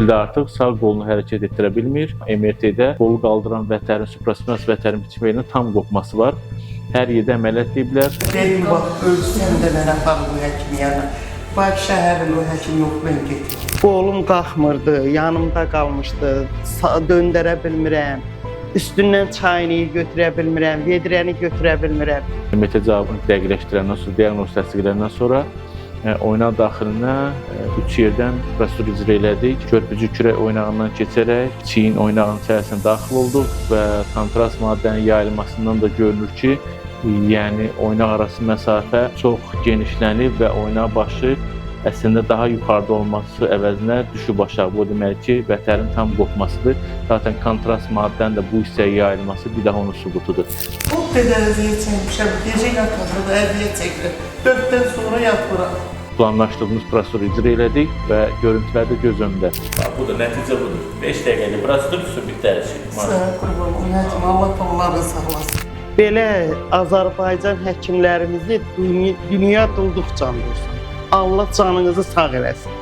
İldə artıq sağ qolunu hərəkət etdirə bilmir. MRT-də qolu qaldıran vətərin, supraspinal vətərin biçiminin tam qopması var. Hər yerdə əməliyyat ediblər. Dedim, bax, ölsəm də mən aparım həkim yana. Bax, şəhərin o həkim yox, mən gedim. Qolum qalxmırdı, yanımda qalmışdı, döndərə bilmirəm. Üstündən çayını götürə bilmirəm, vedrəni götürə bilmirəm. MRT cavabını dəqiqləşdirəndən sonra, diaqnoz təsdiqləyəndən sonra oynaq daxilinə 3 yerdən prosedur icra elədik. Körpücük kürək oynağından keçərək çiyin oynağının içərisinə daxil olduq və kontrast maddənin yayılmasından da görünür ki, yəni oynaq arası məsafə çox genişlənib və oynaq başı əslində daha yuxarıda olması əvəzinə düşüb aşağı. Bu demək ki, vətərin tam qopmasıdır. Zaten kontrast maddənin də bu hissəyə yayılması bir daha onun sübutudur. O qədər əziyyət çəkmişəm, gecə yatanda əziyyət çəkirəm. 4-dən sonra yatıram. Planlaşdığımız prosedur icra elədik və görüntülər də göz önündə. Budur, nəticə budur. 5 dəqiqəlik prosedur bitər işi. Sənə qurban olum, həkim, Allah onları sağlasın. Belə Azərbaycan həkimlərimizi dünya dulduq can dursun. Allah canınızı sağ eləsin.